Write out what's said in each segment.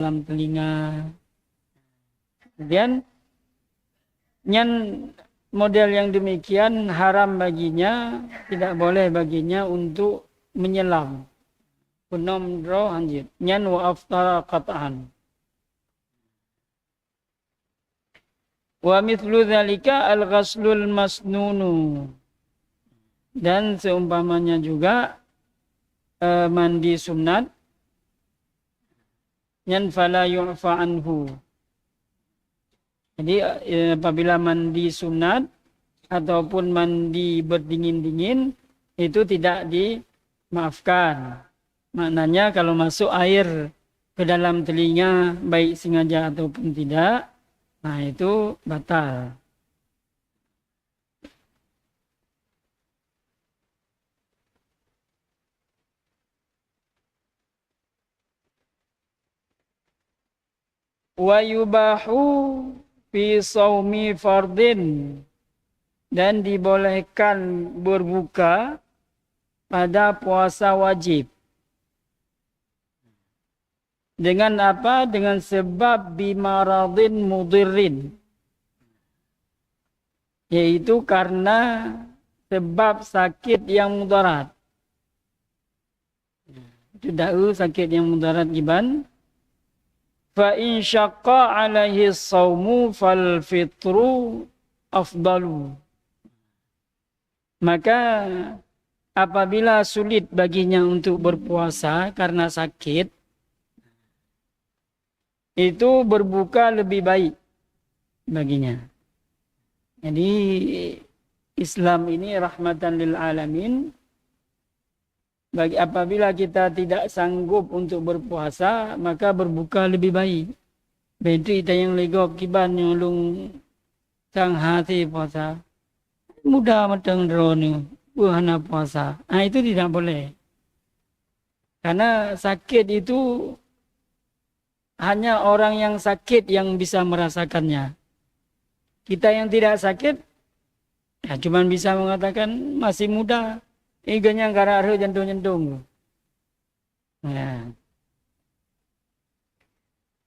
dalam telinga. Kemudian nyan model yang demikian haram baginya, tidak boleh baginya untuk menyelam. Kunom dro anjir. Nyan wa aftara qat'an. Wa mithlu dzalika al-ghaslul masnunu. Dan seumpamanya juga mandi sunat yan fala yu'fa anhu. Jadi apabila mandi sunat ataupun mandi berdingin-dingin itu tidak dimaafkan. Maknanya kalau masuk air ke dalam telinga baik sengaja ataupun tidak, nah itu batal. Wa yubahu fi shaumi fardin, dan dibolehkan berbuka pada puasa wajib. Dengan apa? Dengan sebab bimaradin mudirrin, yaitu karena sebab sakit yang mudarat. Tidak sakit yang mudarat giban. Fa in syaqqa alaihi shaumu fal fitru afdalu. Maka apabila sulit baginya untuk berpuasa karena sakit, itu berbuka lebih baik baginya. Jadi Islam ini rahmatan lil alamin. Bagi apabila kita tidak sanggup untuk berpuasa, maka berbuka lebih baik. Begitu kita yang legok kiban nyolong sang hati puasa. Mudah matang drone buhana puasa. Nah, itu tidak boleh. Karena sakit itu hanya orang yang sakit yang bisa merasakannya. Kita yang tidak sakit, ya cuma bisa mengatakan masih muda. Iganya karena ada jantung-jantung. Ya.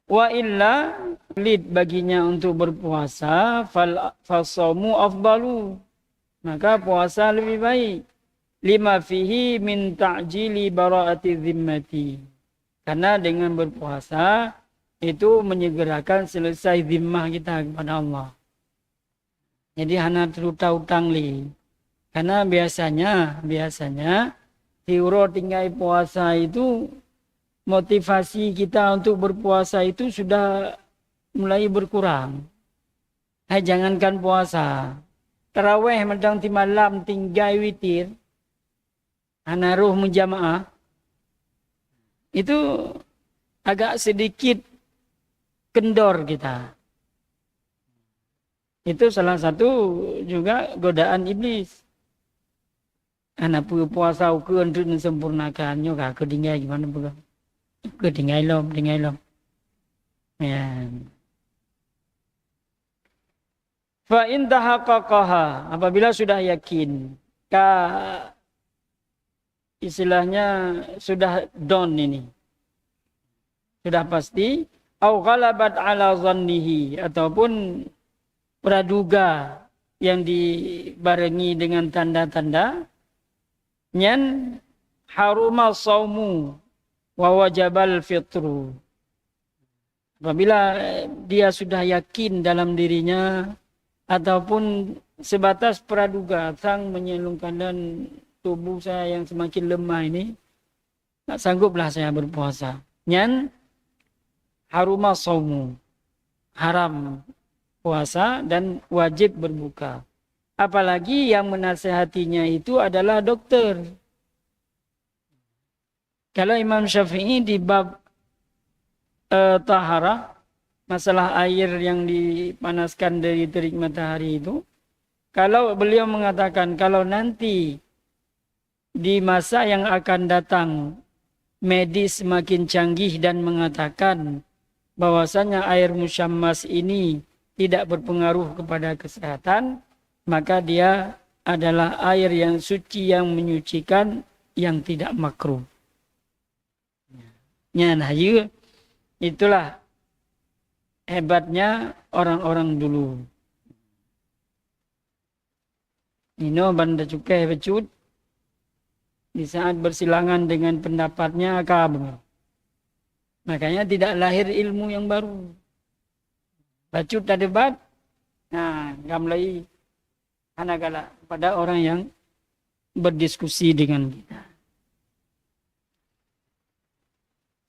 Wa illa lid baginya untuk berpuasa fasomu afdalu, maka puasa lebih baik. Lima fihi min ta'jili bara'ati zimmati, karena dengan berpuasa itu menyegerakan selesai zimmah kita kepada Allah. Jadi hana terutang li. Karena biasanya tiuro tinggal puasa itu motivasi kita untuk berpuasa itu sudah mulai berkurang. Jangankan puasa, tarawih medang di malam tinggal witir, anaruh menjamaah, itu agak sedikit kendor kita. Itu salah satu juga godaan iblis. Anak puasa ke untuk sempurnakannya kah kedingai gimana bukan? Kedingai lom. Ya. Fa in tahaqqaqaha, apabila sudah yakin, istilahnya sudah done ini. Sudah pasti au ghalabat ala dhannihi, ataupun praduga yang dibarengi dengan tanda-tanda nyan haruma saumu wa wajabal fitru. Apabila dia sudah yakin dalam dirinya ataupun sebatas praduga, sang menyelungkan dan tubuh saya yang semakin lemah ini tak sangguplah saya berpuasa. Nyan haruma saumu, haram puasa dan wajib berbuka. Apalagi yang menasihatinya itu adalah dokter. Kalau Imam Syafi'i di bab taharah, masalah air yang dipanaskan dari terik matahari itu, kalau beliau mengatakan kalau nanti di masa yang akan datang medis semakin canggih dan mengatakan bahwasanya air musyammas ini tidak berpengaruh kepada kesehatan, maka dia adalah air yang suci yang menyucikan yang tidak makruh. Nyan hayu Itulah hebatnya orang-orang dulu. Nino banda cukai becut. Di saat bersilangan dengan pendapatnya kabur. Makanya tidak lahir ilmu yang baru. Bacut dan debat. Nah, gamlai hanagala pada orang yang berdiskusi dengan kita.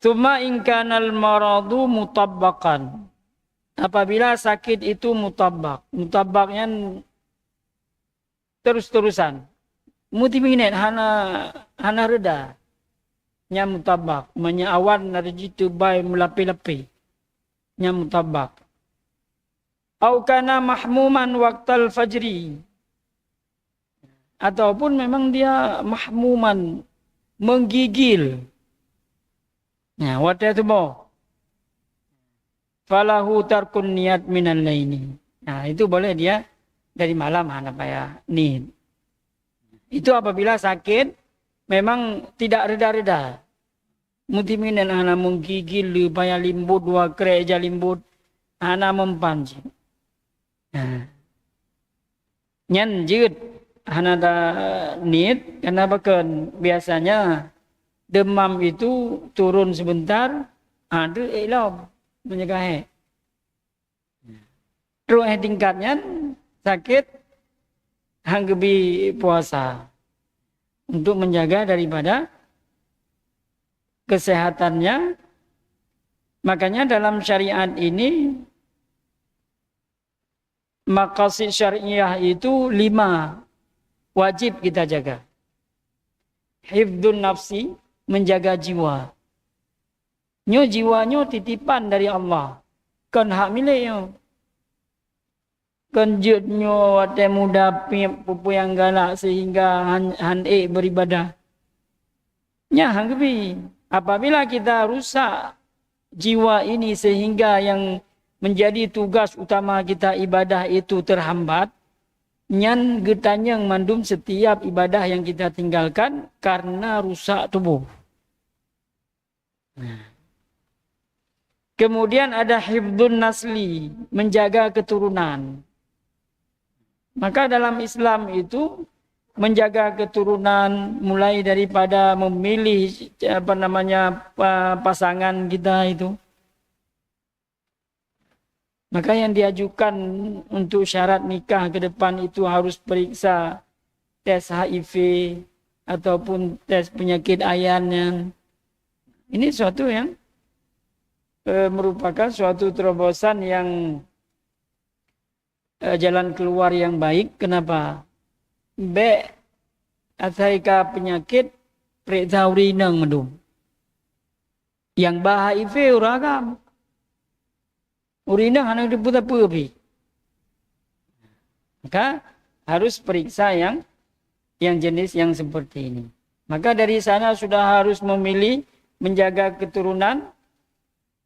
Tuma ingkanal maradu mutabbakan. Apabila sakit itu mutabbak. Mutabbaknya terus-terusan. Mutiminat hana reda. Nya mutabbak. Manya awan narjitu bay melapi-lapi. Nya mutabbak. Au kana mahmuman waqtal fajri. Ataupun memang dia mahmuman. Menggigil. Nah, waktu itu mau. Falahu tarkun niat minal laini. Nah, itu boleh dia dari malam apa ya? Nih. Itu apabila sakit memang tidak reda-reda. Mutiminan hana menggigil upaya limbut dua kereja limbut hana mempanci. Nah. Nyan jid hana da nit karena bahkan biasanya demam itu turun sebentar, ada elok menyegah. Terus tingkatnya sakit hanggebi puasa untuk menjaga daripada kesehatannya. Makanya dalam syariat ini maqasid syariah itu 5 wajib kita jaga. Hifdzun nafsi, menjaga jiwa. Nyo jiwanyo titipan dari Allah. Kan hak miliknya. Kan jutnyo wate muda pupu yang galak sehingga han beribadah. Nya hanggebi. Apabila kita rusak jiwa ini sehingga yang menjadi tugas utama kita ibadah itu terhambat, nyan getanyang mandum setiap ibadah yang kita tinggalkan karena rusak tubuh. Nah. Kemudian ada hifdzun nasli, menjaga keturunan. Maka dalam Islam itu menjaga keturunan mulai daripada memilih pasangan kita itu. Maka yang diajukan untuk syarat nikah ke depan itu harus periksa tes HIV ataupun tes penyakit ayannya. Ini suatu yang merupakan suatu terobosan yang jalan keluar yang baik. Kenapa? Ataika penyakit pre-tauri nang medum. Yang bah HIV uragam. Urinang anak diputar pergi. Maka harus periksa yang jenis yang seperti ini. Maka dari sana sudah harus memilih menjaga keturunan.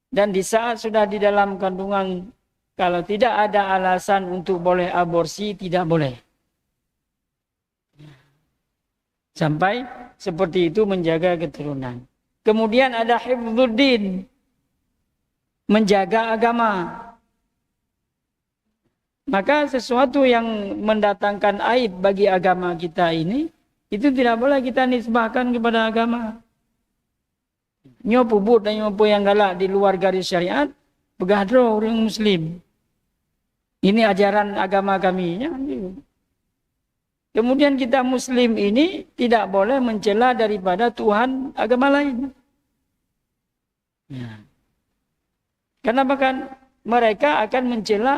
Dan di saat sudah di dalam kandungan, kalau tidak ada alasan untuk boleh aborsi, tidak boleh. Sampai seperti itu menjaga keturunan. Kemudian ada hifdzuddin, menjaga agama. Maka sesuatu yang mendatangkan aib bagi agama kita ini, itu tidak boleh kita nisbahkan kepada agama. Nyo pubut dan nyo yang galak di luar garis syariat, begadro orang Muslim. Ini ajaran agama kami. Ya. Kemudian kita Muslim ini tidak boleh mencela daripada Tuhan agama lain. Ya. Karena bahkan mereka akan mencela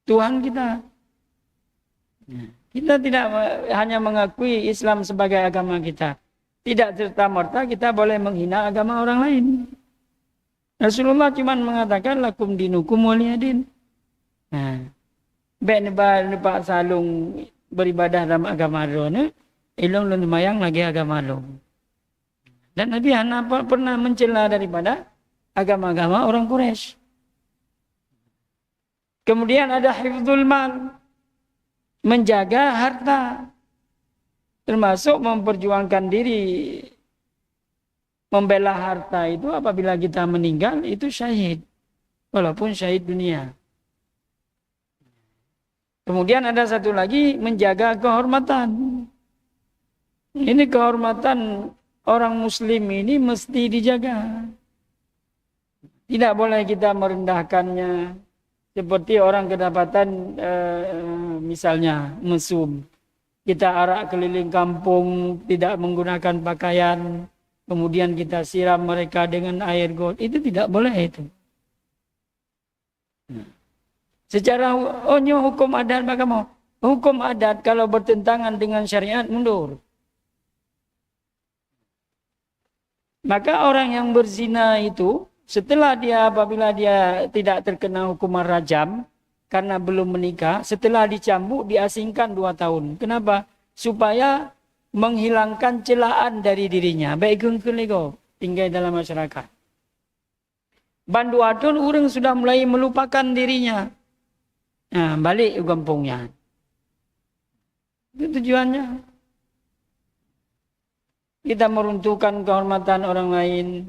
Tuhan kita. Ya. Kita tidak hanya mengakui Islam sebagai agama kita. Tidak serta-merta kita boleh menghina agama orang lain. Rasulullah cuma mengatakan lakum dinukum waliyadin. Nah, nebak salung beribadah dalam agama rona, ilong lumayang lagi agama lo. Dan Nabi Hana pernah mencela daripada agama-agama orang Quraisy. Kemudian ada hifdzul mal, menjaga harta. Termasuk memperjuangkan diri membela harta itu apabila kita meninggal itu syahid. Walaupun syahid dunia. Kemudian ada satu lagi, menjaga kehormatan. Ini kehormatan orang muslim ini mesti dijaga. Tidak boleh kita merendahkannya. Seperti orang kedapatan misalnya mesum. Kita arak keliling kampung, tidak menggunakan pakaian. Kemudian kita siram mereka dengan air got. Itu tidak boleh itu. Secara hukum adat bagaimana? Hukum adat kalau bertentangan dengan syariat mundur. Maka orang yang berzina itu apabila dia tidak terkena hukuman rajam karena belum menikah, setelah dicambuk diasingkan 2 tahun. Kenapa? Supaya menghilangkan celaan dari dirinya. Baik kelego tinggal dalam masyarakat. Bandu adun orang sudah mulai melupakan dirinya. Nah, balik ke kampungnya. Itu tujuannya. Kita meruntuhkan kehormatan orang lain.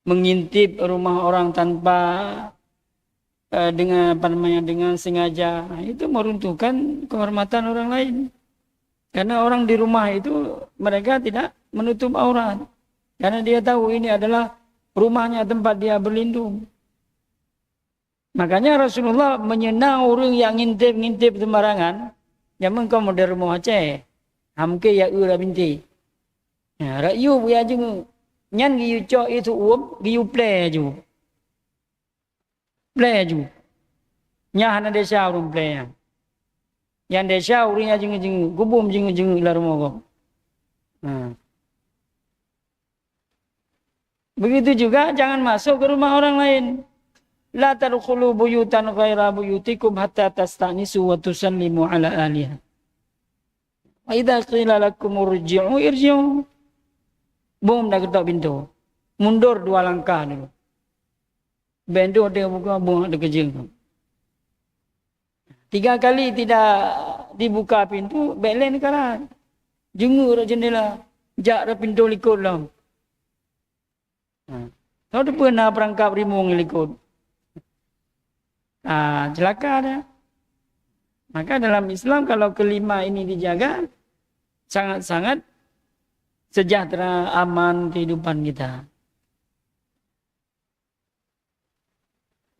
Mengintip rumah orang tanpa dengan sengaja. Nah, itu meruntuhkan kehormatan orang lain. Karena orang di rumah itu mereka tidak menutup aurat. Karena dia tahu ini adalah rumahnya, tempat dia berlindung. Makanya Rasulullah menyenang orang yang ngintip sembarangan. Yang kau modern rumah Aceh. Hamke ya ura binti. Ya, rayu ya jeng nyan giyu cok itu giyu play ju. Play ju. Nya hana desa urung play ya. Yang desa urungnya jeng gubum jeng la rumah kau. Nah. Begitu juga jangan masuk ke rumah orang lain. La tadkhulu buyutan ghaira buyutikum hatta tastanisu wa tusallimu ala ahliha. Wa idza qila lakum irji'u. Bom dah ketok pintu. Mundur 2 langkah dulu. Bendu dia buka, bom ada kejeng. 3 kali tidak dibuka pintu, belen karat. Jengur jendela, jak pintu likut lah. Tahu tu pernah perangkap rimung likut. Celaka dah. Maka dalam Islam kalau kelima ini dijaga, sangat-sangat sejahtera, aman kehidupan kita.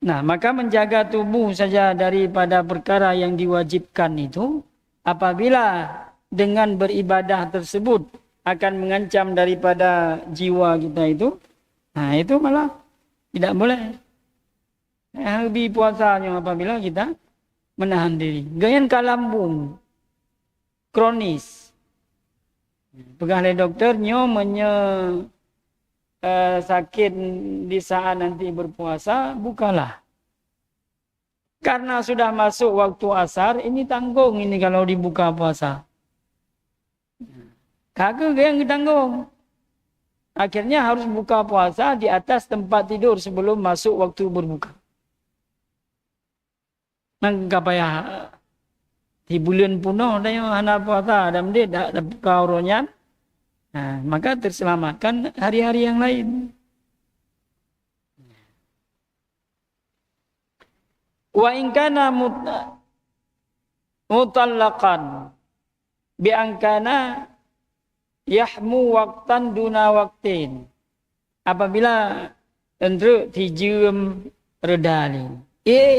Nah, maka menjaga tubuh saja daripada perkara yang diwajibkan itu, apabila dengan beribadah tersebut akan mengancam daripada jiwa kita itu, nah itu malah tidak boleh. Lebih puasanya apabila kita menahan diri. Gayan kalambung kronis. Pegang dokternya sakit di saat nanti berpuasa, bukalah. Karena sudah masuk waktu asar, ini tanggung ini kalau dibuka puasa. Kagak yang ditanggung. Akhirnya harus buka puasa di atas tempat tidur sebelum masuk waktu berbuka. Nggak payah di bulan puno ada yang hana puasa ada dia dah buka uronyan. Nah, maka terselamatkan hari-hari yang lain. Wa in kana mutallaqan bi an kana yahmu waqtan duna waqtin. Apabila entre tijem redali.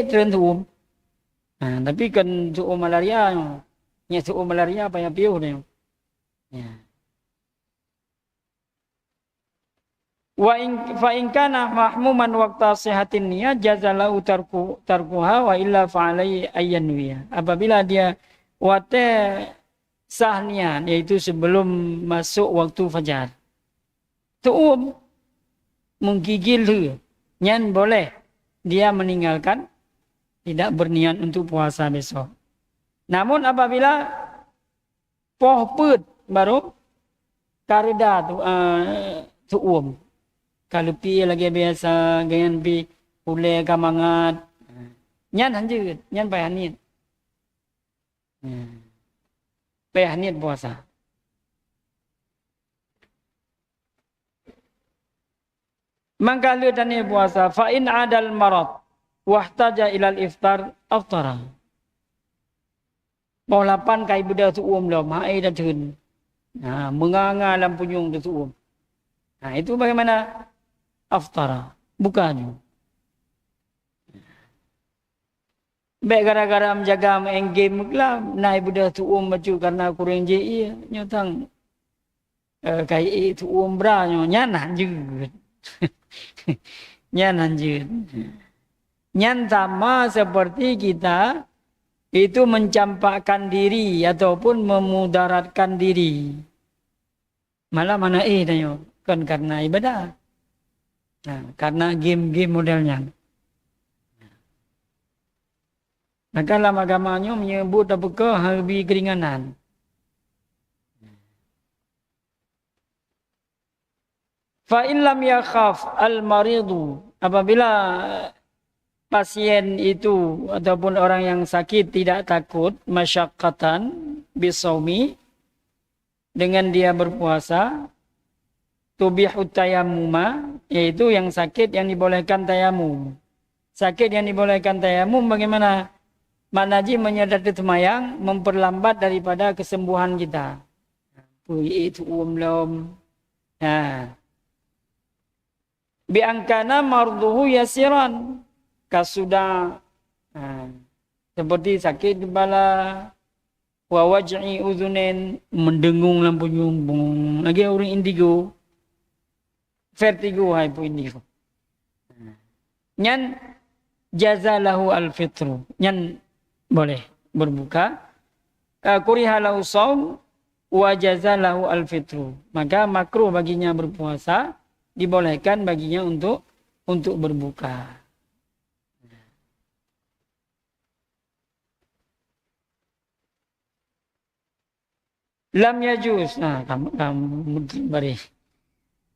Terentum. Nah, tapi kan suhu malaria, nya suhu malaria apa yang piu nih. Ya. Fa in kana mahmuman waqta sihatin niyah jazalahu tarkuha wa illa fa alai ayyanwiya. Apabila dia wate sah niat yaitu sebelum masuk waktu fajar. Tu menggigil nyan boleh dia meninggalkan tidak berniat untuk puasa besok. Namun apabila poh put baru kareda tu kalau pi lagi biasa ganyan pi ule kamangat nyan hanjut nyan payah niat. Payah niat puasa. Mangkala tani puasa fa in adal marad wahtaja ilal iftar aftara. Polapan kai budak tu lo mai dah tun. Menganga dalam punyung tu itu bagaimana? Aftara, bukannya. Baik gara-gara menjaga main game lah, naik budak tu baju karena kurang je nyotang kai tu bra nyanan je. Nyanan je. Nyan sama seperti kita itu mencampakkan diri ataupun memudaratkan diri. Malah mana tanya kan karena ibadah. Karena game-game modelnya. Maka dalam agamanya menyebut apakah lebih keringanan. Fa in lam yakhaf al-maridu, apabila pasien itu ataupun orang yang sakit tidak takut masyaqqatan bisaumi dengan dia berpuasa, tubihut tayammuma, yaitu yang sakit yang dibolehkan tayamum. Sakit yang dibolehkan tayamum bagaimana? Manaji menyedati semayang memperlambat daripada kesembuhan kita. Itu belum. Biangkana marduhu yasiran. Kasudah seperti sakit kepala, wa waj'i uzunin, mendengung lampu nyumbung, lagi orang indigo, vertigo hai pu indigo. Nyan jazalahu al-fitru, nyan boleh berbuka. Kurihalahu shaum wa jazalahu al-fitru. Maka makruh baginya berpuasa, dibolehkan baginya untuk berbuka. Lam yajuz. Kamu bari.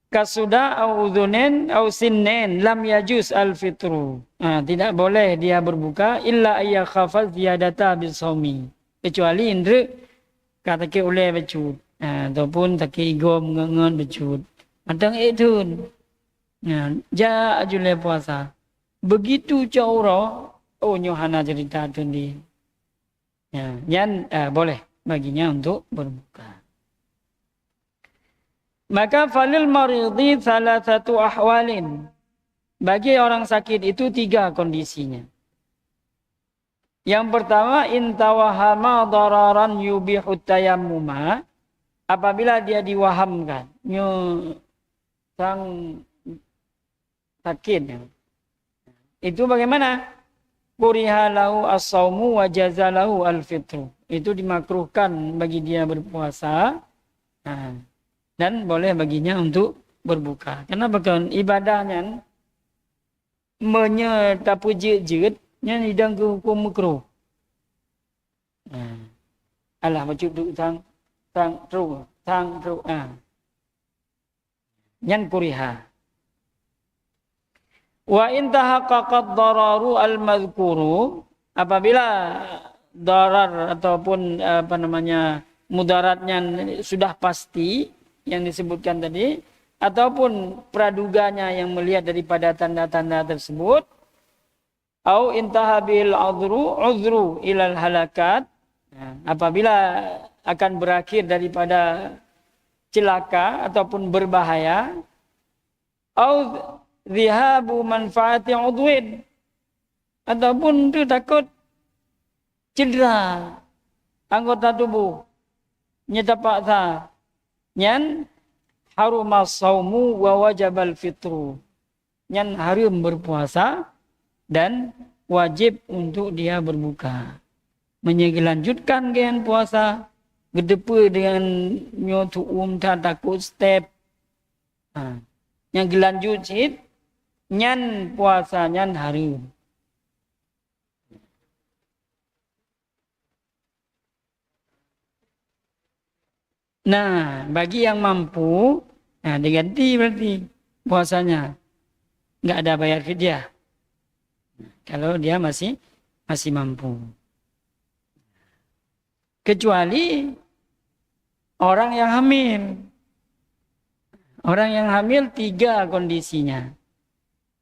Kasuda au udhunen au sinnen lam yajuz al-fitru. Tidak boleh dia berbuka illa ayya khafaz ziyadata bisawmi. Kecuali indra kata ke oleh becut. Ataupun tak igom ngengen becut. Matang itu. Ja ajule puasa. Begitu caura nyohana cerita tu di. Yan boleh baginya untuk berbuka. Maka falil maridi salah satu ahwalin. Bagi orang sakit itu 3 kondisinya. Yang pertama, intawahama dararan yubihut tayammuma. Apabila dia diwahamkan. Sang sakit. Itu bagaimana? Kurihalahu as-sawmu wa jazalahu al-fitru. Itu dimakruhkan bagi dia berpuasa. Dan boleh baginya untuk berbuka. Karena bahkan ibadahnya menyetapu jid-jidnya hidang ke hukum makruh. Alah macam tu tang tru. Nyan kuriha. Wa in tahaqqaqad dararu al-madhkuru, apabila darar ataupun mudaratnya sudah pasti yang disebutkan tadi, ataupun praduganya yang melihat daripada tanda-tanda tersebut, au intaha bil uzru ilal halakat, apabila akan berakhir daripada celaka ataupun berbahaya, au zihabu manfaati udwin, ataupun tu takut cedera anggota tubuh nyetapak sa nyan haruma saumu wa wajabal fitru, nyan harum berpuasa dan wajib untuk dia berbuka. Menyelanjutkan dengan puasa gedepe dengan nyotu tak takut step. Yang gelanjut sit nyan puasa nyan harum. Nah, bagi yang mampu, diganti berarti puasanya. Enggak ada bayar fidyah. Kalau dia masih mampu. Kecuali orang yang hamil. Orang yang hamil 3 kondisinya.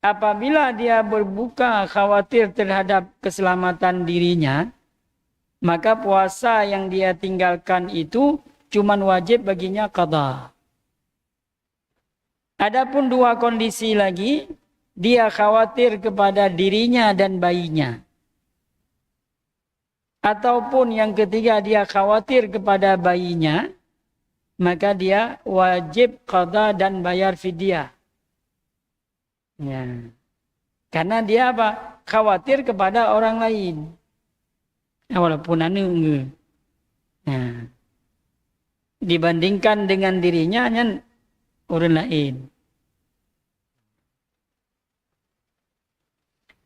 apabila dia berbuka khawatir terhadap keselamatan dirinya, maka puasa yang dia tinggalkan itu cuman wajib baginya qada. Adapun dua kondisi lagi, dia khawatir kepada dirinya dan bayinya. Ataupun yang ketiga dia khawatir kepada bayinya, maka dia wajib qada dan bayar fidyah. Ya. Karena dia apa? Khawatir kepada orang lain. Walaupun anu ya. Dibandingkan dengan dirinya hanya orang lain.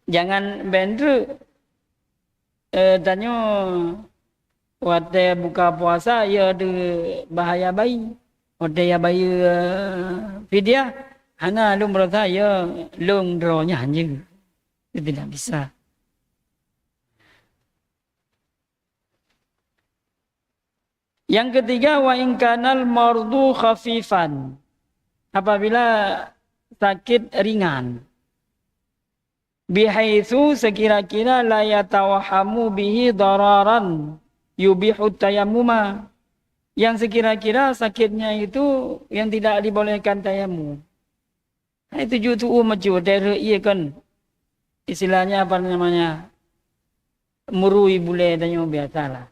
Jangan bener tanya waktu buka puasa ya ada bahaya bayi. Waktu ya bayi fidyah hana lu merasa ya lung dronya hanya tidak bisa. Yang ketiga wa in kanal mardu khafifan. Apabila sakit ringan. Bihaitsu sekira-kira la yatawahamu bihi dararan yubihu tayammuma. Yang sekira-kira sakitnya itu yang tidak dibolehkan tayamum. Nah, itu juga tu macam dari iya kan. Istilahnya apa namanya? Murui boleh tanya biasalah.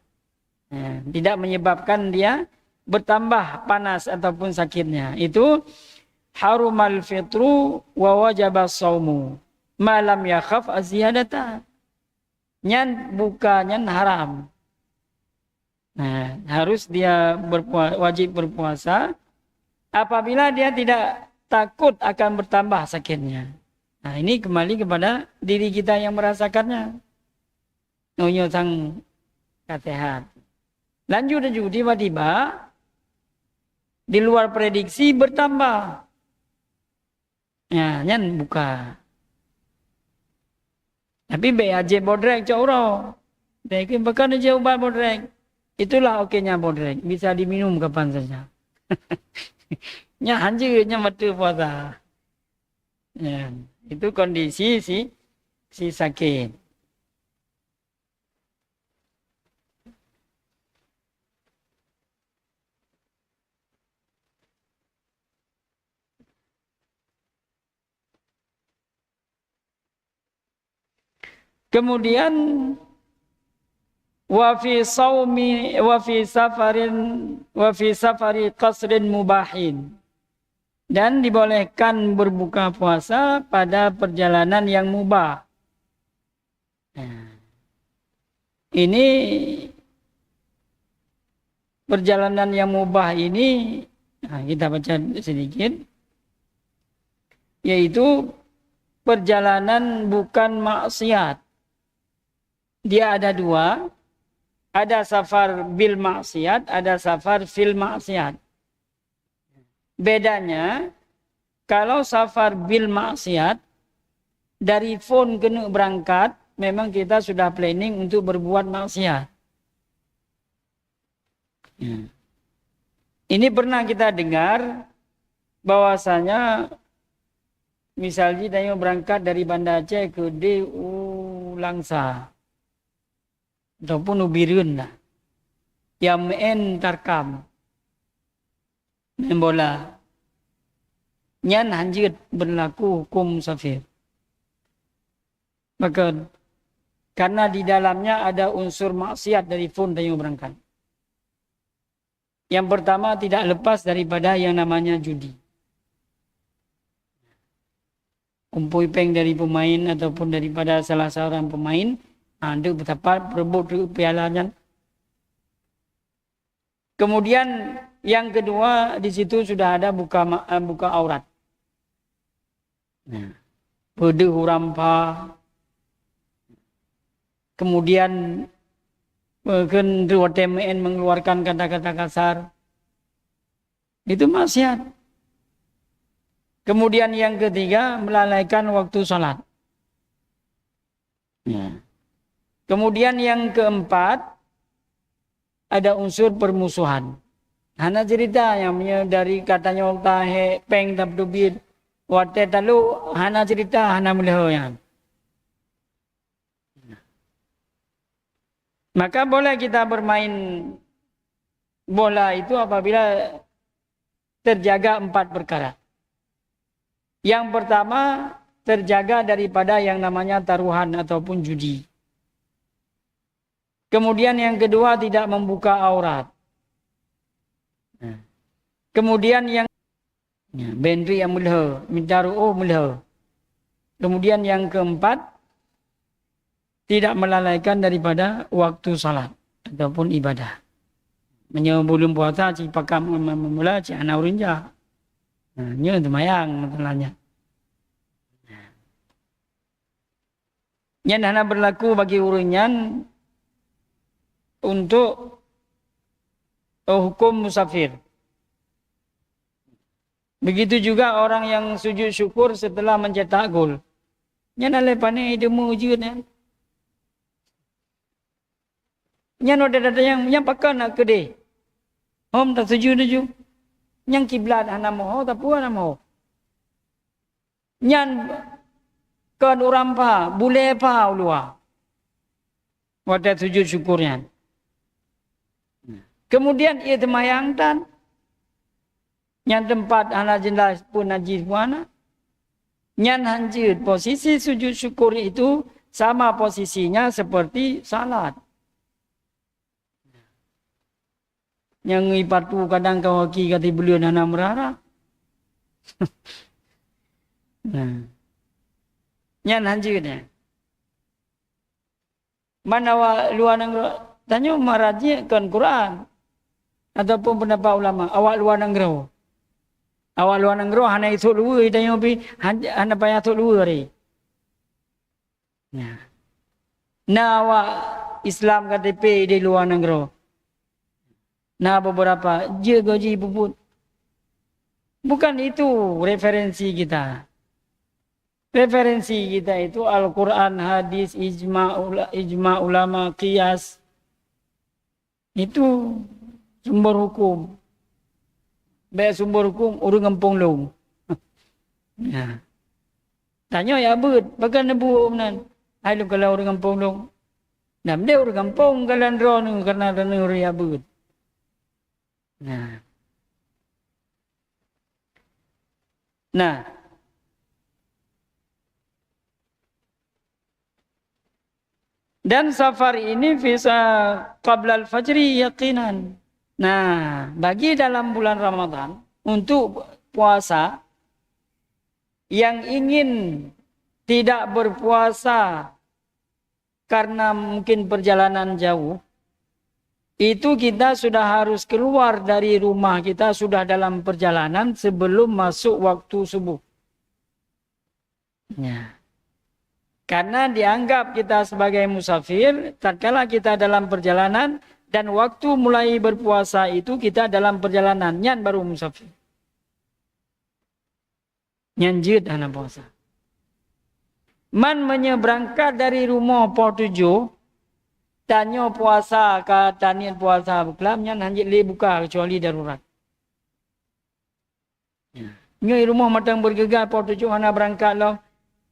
Ya, tidak menyebabkan dia bertambah panas ataupun sakitnya. Itu harumal fitru wa wajaba saumu. Malam yakhaf aziyadata. Nyan bukannya haram. Nah, harus dia wajib berpuasa apabila dia tidak takut akan bertambah sakitnya. Nah, ini kembali kepada diri kita yang merasakannya. Nonyo sang sehat. Lanjut juga tiba-tiba di luar prediksi bertambah. Ya, nyan buka. Tapi BAJ bodrek cauro. Mungkin bahkan aja obat bodrek. Itulah okeynya bodrek. Bisa diminum kapan saja. Nya hanjirnya mati puasa. Ya, itu kondisi si sakit. Kemudian wa fi saumi wa fi safari qasrin mubahin. Dan dibolehkan berbuka puasa pada perjalanan yang mubah. Nah, ini perjalanan yang mubah ini kita baca sedikit. Yaitu perjalanan bukan maksiat. Dia ada dua, ada safar bil maksiat, ada safar fil maksiat. Bedanya, kalau safar bil maksiat, dari phone kena berangkat, memang kita sudah planning untuk berbuat maksiat. Ini pernah kita dengar, bahwasanya, misalnya kita berangkat dari Banda Aceh ke DU Langsa. Ataupun Ubirun lah. Yang men tarkam. Main bola. Nyan hanjit berlaku hukum musafir. Maka karena di dalamnya ada unsur maksiat dari phone yang berangkat. Yang pertama tidak lepas daripada yang namanya judi. Kumpul peng dari pemain ataupun daripada salah seorang pemain. Ada betapa berebut pialanya. Kemudian yang kedua di situ sudah ada buka aurat. Pede hurampa. Kemudian kedua TMN mengeluarkan kata-kata kasar. Itu maksiat. Kemudian yang ketiga melalaikan waktu sholat. Kemudian yang keempat ada unsur permusuhan. Hana cerita yang dari katanya waktu peng tabdubit Waktu lalu hana cerita hana melihat yang. Maka boleh kita bermain bola itu apabila terjaga 4 perkara. Yang pertama, terjaga daripada yang namanya taruhan ataupun judi. Kemudian yang kedua, tidak membuka aurat. Kemudian yang bentri yang mulha, minta ru'uh mulha. Kemudian yang keempat, tidak melalaikan daripada waktu salat ataupun ibadah. Menyebelum puasa, si pakam memula, si anak urinja. Ini semayang masalahnya. Yang hanya berlaku bagi urinyan untuk hukum musafir. Begitu juga orang yang sujud syukur setelah mencetak gol. Yang nak lepas dia mujud ni. Yang ada yang pakai nak ke dia. Om tak sujud tu. Yang kiblat hana moho tak puan moho. Yang kan orang pa, boleh pa ulua. Waktu sujud syukurnya. Kemudian ia temayang tan. Yang tempat anak jelas pun najis puana. Yang hanjir posisi sujud syukur itu sama posisinya seperti salat. Yang ipatu kadang kawaki kata beliau nana merara. Yang hanjirnya. Mana luar negeri tanya maraji kan Quran ataupun pendapat ulama awak luar negeri. Awak luar negeri hanya itu luar tanya pi hanya payah tu luar ni. Nah awak Islam KTP di luar negeri. Nah beberapa je gaji puput. Bukan itu referensi kita. Referensi kita itu Al-Quran, hadis, ijma ulama, qiyas. Itu sumber hukum. Baik sumber hukum, urung kampung long. Tanya ya abud, bagan nebu menan. Hai lu kalau urung kampung long. Nam dia urung kampung kalan ron karena dana urang abud. Nah. Dan safar ini bisa qabla al-fajri yaqinan. Nah, bagi dalam bulan Ramadan untuk puasa yang ingin tidak berpuasa karena mungkin perjalanan jauh, itu kita sudah harus keluar dari rumah kita sudah dalam perjalanan sebelum masuk waktu subuh. Ya. Karena dianggap kita sebagai musafir, tatkala kita dalam perjalanan dan waktu mulai berpuasa itu kita dalam perjalanan, nyan baru musafir. Nyanjut anak puasa. Man menyeberangkat dari rumah pukul 7, tanya puasa ke tanian puasa berkelam, nyan hanjit le buka kecuali darurat. Nyoi rumah matang bergegar pukul 7 anak berangkat lah.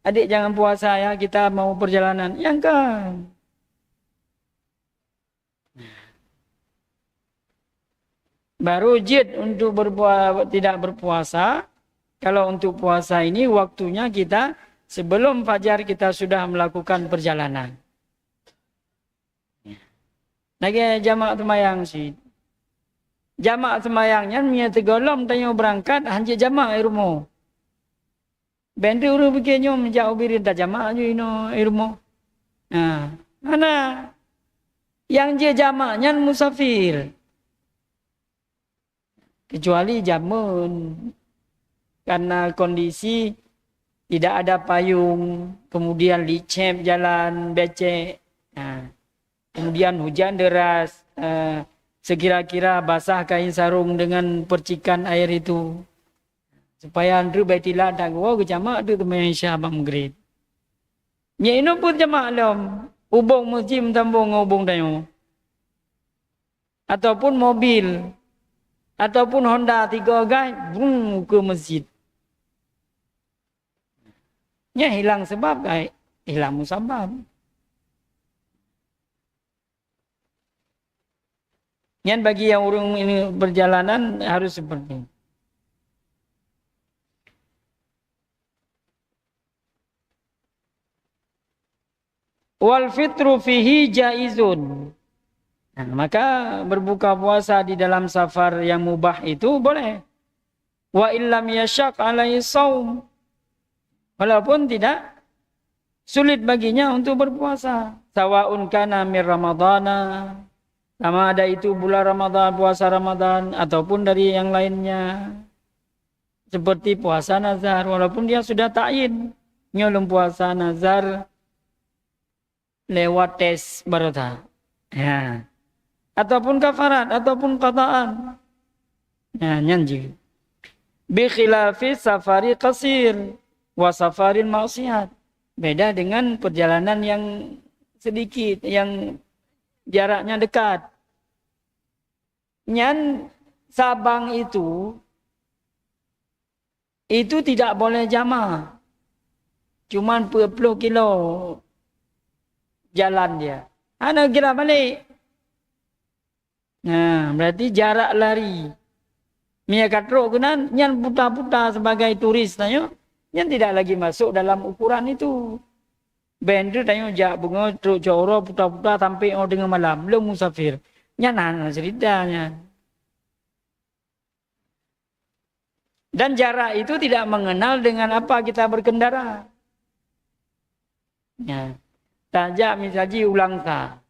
Adik jangan puasa ya, kita mau perjalanan. Yang kan. Baru jid untuk tidak berpuasa. Kalau untuk puasa ini waktunya kita sebelum fajar kita sudah melakukan perjalanan. Lagi jamaah semayang sih. Jamaah semayangnya punya tegolom tanya berangkat hanjit jamaah rumah. Benda orang bikinnya menjauh birin tak jamaah je ino rumah. Mana yang je jamaahnya musafir. Kecuali jamun. Karena kondisi tidak ada payung, kemudian licep jalan becek. Kemudian hujan deras, sekira-kira basah kain sarung dengan percikan air itu. Supaya andru baitilah tak gua ke jamak tu teman Aisyah abang Maghrib. Nya ino pun jamak alam. Ubung masjid tambung ngubung tayo. Ataupun mobil. Ataupun Honda 3 gas, bung ke masjid. Ya hilang sebab, hilang musabab. Yang bagi yang urung ini perjalanan harus seperti ini. Wal fitru fihi jaizun. Nah, maka berbuka puasa di dalam safar yang mubah itu boleh. Wa illam yashaq alaihi saum. Walaupun tidak sulit baginya untuk berpuasa. Sawaun kana mir ramadhana. Sama ada itu bulan Ramadan, puasa Ramadan, ataupun dari yang lainnya. Seperti puasa nazar, walaupun dia sudah ta'yin. Nyolong puasa nazar lewat tes barota. Ya. Ataupun kafarat, ataupun qataan. Ya, nyanji. Bi khilafi safari qasir wa safarin maksiat. Beda dengan perjalanan yang sedikit, yang jaraknya dekat. Nyan Sabang itu tidak boleh jama. Cuman 20 kilo jalan dia. Ana kira balik. Nah, berarti jarak lari. Mia katro kunan nyan puta-puta sebagai turis tanya. Nyan tidak lagi masuk dalam ukuran itu. Bender tanya jak bunga truk joro puta-puta sampai dengan malam. Belum musafir. Nyan ceritanya. Dan jarak itu tidak mengenal dengan apa kita berkendara. Ya. Tajak misalnya ulang ta.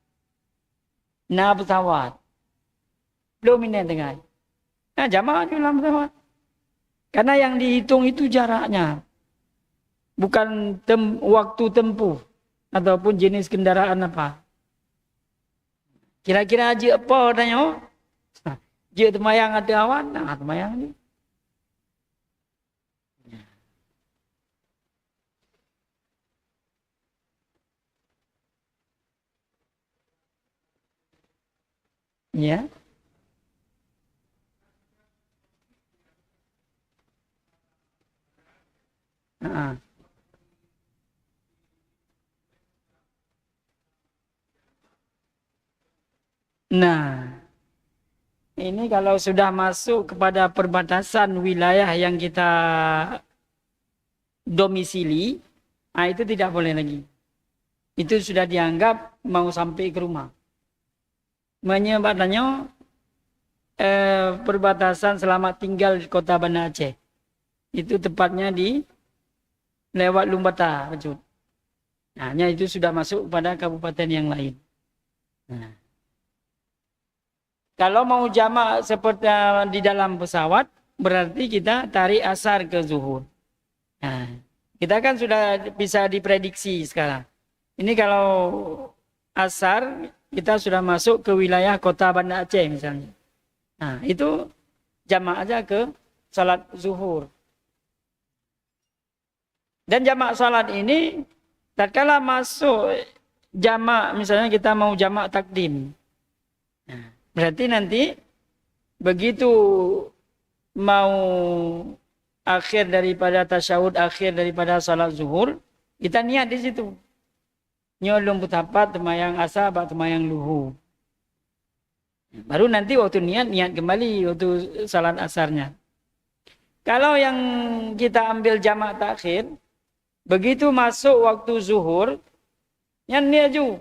Na pesawat. Belum ini dengan. Nah, jamaah ulang pesawat. Karena yang dihitung itu jaraknya. Bukan waktu tempuh. Ataupun jenis kendaraan apa. Kira-kira haji apa tanya? Haji temayang ada awan. Nah, temayang ni. Ya. Nah, ini kalau sudah masuk kepada perbatasan wilayah yang kita domisili, itu tidak boleh lagi. Itu sudah dianggap mau sampai ke rumah. Menyebabkannya perbatasan selama tinggal di kota Banda Aceh. Itu tepatnya di lewat Lumbata, Pecut. Nah, itu sudah masuk pada kabupaten yang lain. Nah. Kalau mau jamak seperti di dalam pesawat, berarti kita tarik asar ke zuhur. Nah, kita kan sudah bisa diprediksi sekarang. Ini kalau asar, kita sudah masuk ke wilayah kota Banda Aceh misalnya. Nah, itu jamak aja ke salat zuhur. Dan jamak salat ini, tatkala masuk jamak, misalnya kita mau jamak takdim. Nah, berarti nanti begitu mau akhir daripada tasyahud, akhir daripada salat zuhur, kita niat di situ. Nyolong putapat, temayang asar, temayang luhu. Baru nanti waktu niat kembali waktu salat asarnya. Kalau yang kita ambil jamak takhir, begitu masuk waktu zuhur, yang niat ju.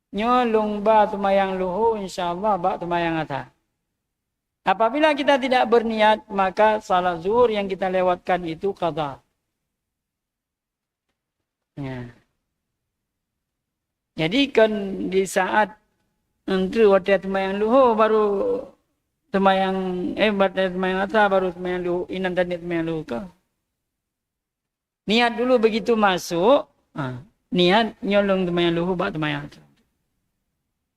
Nyolong temayang luhu, insyaAllah temayang asar. Apabila kita tidak berniat, maka salat zuhur yang kita lewatkan itu qadha. Ya. Jadi kan di saat nanti waktu temayang luhu baru temayang temayang asar baru temayang luhu inan dan temayang luhu ke. Niat dulu begitu masuk, niat nyolong temayang luhu temayang asar.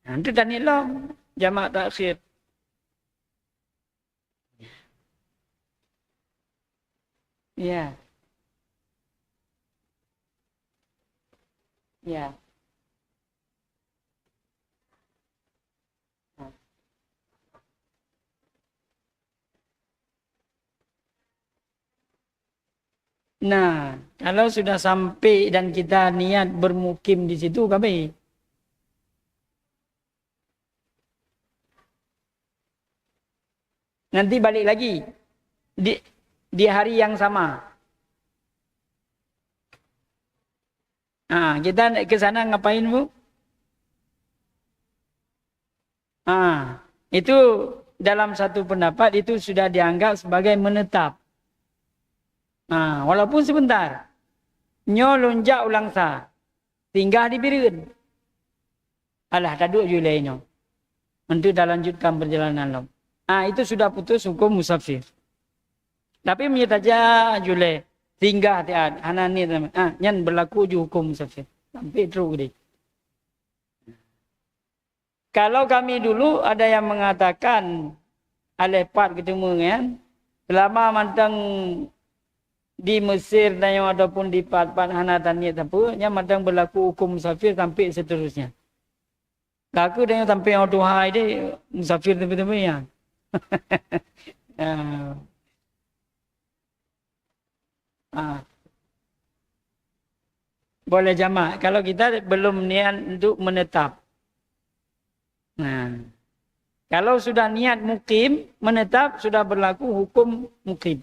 Nanti dan niat jamak takhir. Ya. Ya. Nah, Kalau sudah sampai dan kita niat bermukim di situ, kami nanti balik lagi di hari yang sama. Kita ke sana ngapain, Bu? Itu dalam satu pendapat itu sudah dianggap sebagai menetap. Walaupun sebentar. Nyo lonjak ulang sa. Tinggal di Birun. Alah, tak duduk julai nyo. Untuk dah lanjutkan perjalanan lo. Itu sudah putus hukum musafir. Tapi menyataja julai. Tinggal tiad. Hanani teman. Yang berlaku je hukum musafir. Sampai teruk deh. Kalau kami dulu ada yang mengatakan alepat ketemu kan. Selama mantang di Mesir dan yang ataupun di part-part hanatan ni apa yang madang berlaku hukum musafir sampai seterusnya. Laku dan yang sampai yang Tuhai dia musafir tepi-tepi ya. Boleh jamak kalau kita belum niat untuk menetap. Kalau sudah niat mukim menetap sudah berlaku hukum mukim.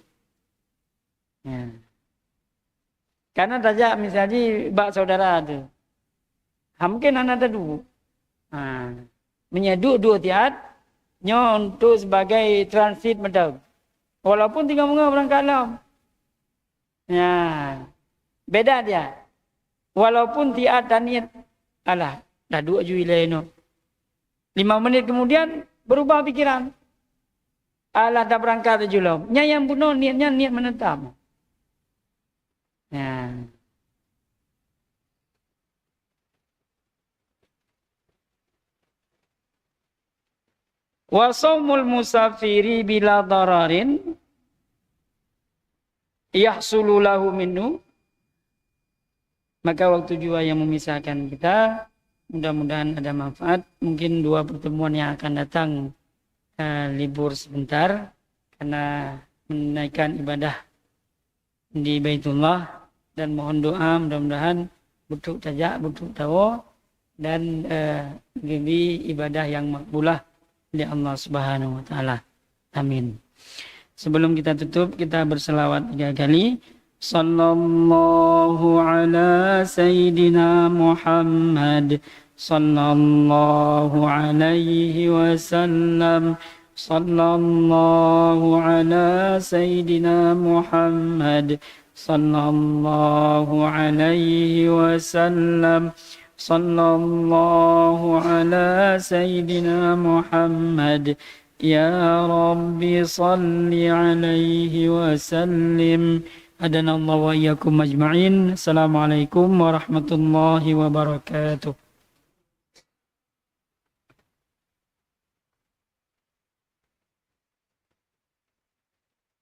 Karena saja misalnya bak saudara tu, mungkin anak tu, menyeduk dua tiad, nyo untuk sebagai transit medam, walaupun tinggal menga berangkat lam, beda dia, walaupun tiad dan niat, alah, dah dua jui lain, 5 menit kemudian berubah pikiran, alah dah berangkat julam, yang bunuh niatnya niat menetap. Wa shaumul musafiri bila dararin yahsulu lahu minhu. Maka waktu jua yang memisahkan kita, mudah-mudahan ada manfaat. Mungkin 2 pertemuan yang akan datang libur sebentar karena menaikkan ibadah di Baitullah. Dan mohon doa mudah-mudahan butuh tajak, butuh tawa dan menjadi ibadah yang makbulah oleh Allah Subhanahu wa taala. Amin. Sebelum kita tutup, kita berselawat 3 kali. Sallallahu ala sayyidina Muhammad sallallahu alaihi wasallam. Sallallahu ala sayyidina Muhammad sallallahu alaihi wasallam. Sallallahu ala sayyidina Muhammad. Ya Rabbi salli alaihi wasallim. Adana Allah wa iyyakum ajma'in. Assalamualaikum warahmatullahi wabarakatuh.